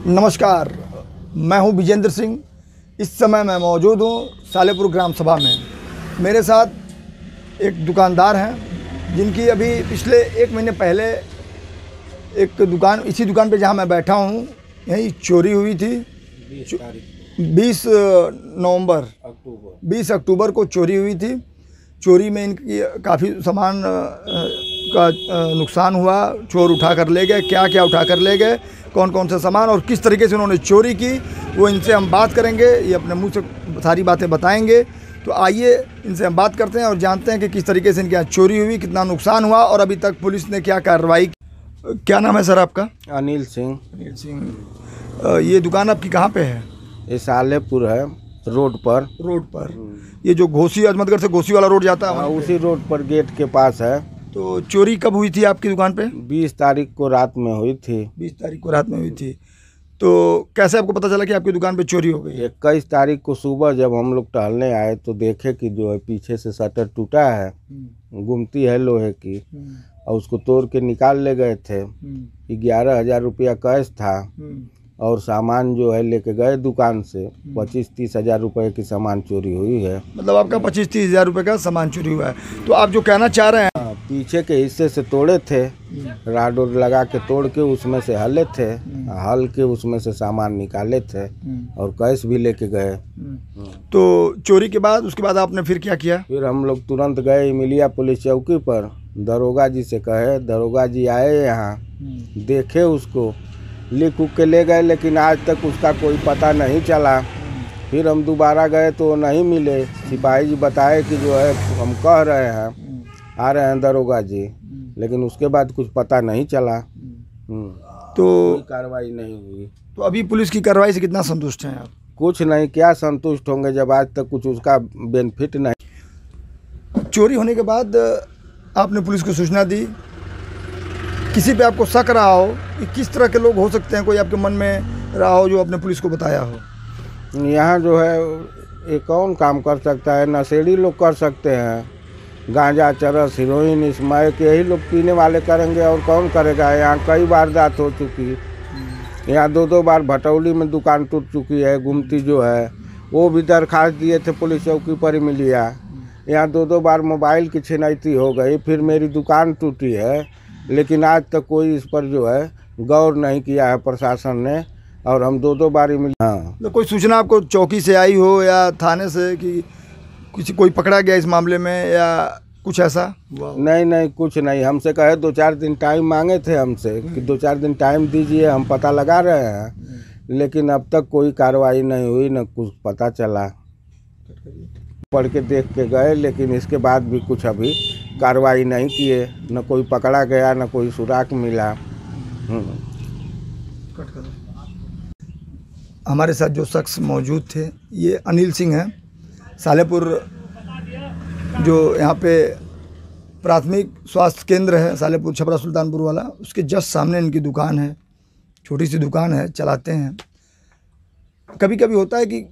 नमस्कार, मैं हूं विजेंद्र सिंह। इस समय मैं मौजूद हूं सालेपुर ग्राम सभा में। मेरे साथ एक दुकानदार हैं जिनकी अभी पिछले 1 महीने पहले एक दुकान, इसी दुकान पे जहां मैं बैठा हूं, यहीं चोरी हुई थी। 20 अक्टूबर को चोरी हुई थी। चोरी में इनकी काफ़ी सामान का नुकसान हुआ। चोर उठा कर ले गए। क्या क्या उठा कर ले गए, कौन कौन सा सामान और किस तरीके से उन्होंने चोरी की, वो इनसे हम बात करेंगे। ये अपने मुंह से सारी बातें बताएंगे। तो आइए इनसे हम बात करते हैं और जानते हैं कि किस तरीके से इनके यहाँ चोरी हुई, कितना नुकसान हुआ और अभी तक पुलिस ने क्या कार्रवाई की। क्या नाम है सर आपका? अनिल सिंह। अनिल सिंह। ये दुकान आपकी कहाँ पे है? ये सालेपुर है, रोड पर। ये जो घोसी, अजमतगढ़ से घोसी वाला रोड जाता है, उसी रोड पर गेट के पास है। तो चोरी कब हुई थी आपकी दुकान पे? 20 तारीख को रात में हुई थी। 20 तारीख को रात में हुई थी। तो कैसे आपको पता चला कि आपकी दुकान पे चोरी हो गई? 21 तारीख को सुबह जब हम लोग टहलने आए तो देखे कि जो है पीछे से शटर टूटा है, गुमती है लोहे की, और उसको तोड़ के निकाल ले गए थे। 11,000 रुपया कैश था और सामान जो है लेके गए दुकान से। 25-30 हज़ार रुपये की सामान चोरी हुई है। मतलब आपका 25-30 हज़ार रुपये का सामान चोरी हुआ है। तो आप जो कहना चाह रहे हैं, पीछे के हिस्से से तोड़े थे, राड लगा के तोड़ के उसमें से हले थे, हल के उसमें से सामान निकाले थे और कैश भी लेके गए। तो चोरी के बाद, उसके बाद आपने फिर क्या किया? फिर हम लोग तुरंत गए इमिलिया पुलिस चौकी पर। दरोगा जी से कहे, दरोगा जी आए यहाँ, देखे उसको, लिख उख के ले गए, लेकिन आज तक उसका कोई पता नहीं चला। फिर हम दोबारा गए तो नहीं मिले। सिपाही जी बताए कि जो है हम कह रहे हैं, आ रहे हैं दरोगा जी, लेकिन उसके बाद कुछ पता नहीं चला। तो कोई कार्रवाई नहीं हुई। तो अभी पुलिस की कार्रवाई से कितना संतुष्ट हैं आप? कुछ नहीं, क्या संतुष्ट होंगे जब आज तक कुछ उसका बेनिफिट नहीं। चोरी होने के बाद आपने पुलिस को सूचना दी। किसी पे आपको शक रहा हो कि किस तरह के लोग हो सकते हैं, कोई आपके मन में रहा हो जो आपने पुलिस को बताया हो? यहाँ जो है ये कौन काम कर सकता है? नशेड़ी लोग कर सकते हैं। गांजा, चरस, हीरोइन, स्मैक, यही लोग पीने वाले करेंगे और कौन करेगा। यहाँ कई वारदात हो चुकी। यहाँ 2-2 बार भटौली में दुकान टूट चुकी है। गुमती जो है वो भी दरखास्त दिए थे पुलिस चौकी पर ही मिलिया। यहाँ 2-2 बार मोबाइल की छिनैती हो गई। फिर मेरी दुकान टूटी है, लेकिन आज तक कोई इस पर जो है गौर नहीं किया है प्रशासन ने, और हम 2-2 बार ही मिले। हाँ, तो कोई सूचना आपको चौकी से आई हो या थाने से कि किसी कोई पकड़ा गया इस मामले में या कुछ ऐसा? नहीं, कुछ नहीं। हमसे कहे 2-4 दिन टाइम मांगे थे हमसे कि 2-4 दिन टाइम दीजिए, हम पता लगा रहे हैं, लेकिन अब तक कोई कार्रवाई नहीं हुई, न कुछ पता चला। पढ़ के देख के गए, लेकिन इसके बाद भी कुछ अभी कार्रवाई नहीं किए। न कोई पकड़ा गया, न कोई सुराग मिला। हमारे साथ जो शख्स मौजूद थे ये अनिल सिंह हैं। सालेपुर जो यहाँ पे प्राथमिक स्वास्थ्य केंद्र है सालेपुर छपरा सुल्तानपुर वाला, उसके जस्ट सामने इनकी दुकान है। छोटी सी दुकान है, चलाते हैं। कभी कभी होता है कि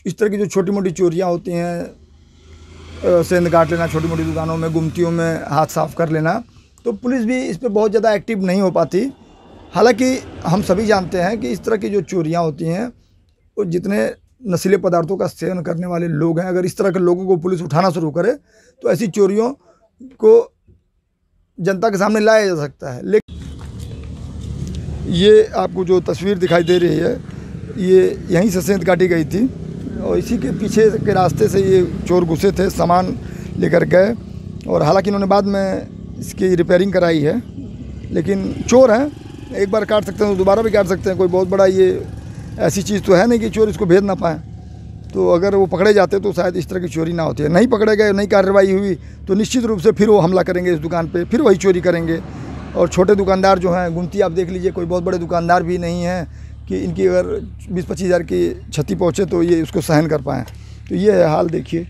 इस तरह की जो छोटी मोटी चोरियाँ होती हैं, सेंध काट लेना छोटी मोटी दुकानों में, गुमतियों में हाथ साफ कर लेना, तो पुलिस भी इस पर बहुत ज़्यादा एक्टिव नहीं हो पाती। हालांकि हम सभी जानते हैं कि इस तरह की जो चोरियां होती हैं, वो जितने नशीले पदार्थों का सेवन करने वाले लोग हैं, अगर इस तरह के लोगों को पुलिस उठाना शुरू करे तो ऐसी चोरियों को जनता के सामने लाया जा सकता है। लेकिन ये आपको जो तस्वीर दिखाई दे रही है, ये यहीं से सेंध काटी गई थी और इसी के पीछे के रास्ते से ये चोर घुसे थे, सामान लेकर गए। और हालांकि इन्होंने बाद में इसकी रिपेयरिंग कराई है, लेकिन चोर हैं, एक बार काट सकते हैं तो दोबारा भी काट सकते हैं। कोई बहुत बड़ा ये ऐसी चीज़ तो है नहीं कि चोर इसको भेद ना पाएँ। तो अगर वो पकड़े जाते तो शायद इस तरह की चोरी ना होती है। नहीं पकड़े गए, नहीं कार्रवाई हुई तो निश्चित रूप से फिर वो हमला करेंगे इस दुकान पे, फिर वही चोरी करेंगे। और छोटे दुकानदार जो हैं, गुमती आप देख लीजिए, कोई बहुत बड़े दुकानदार भी नहीं हैं कि इनकी अगर 20-25 हज़ार की क्षति पहुँचे तो ये उसको सहन कर पाएँ। तो ये है हाल, देखिए।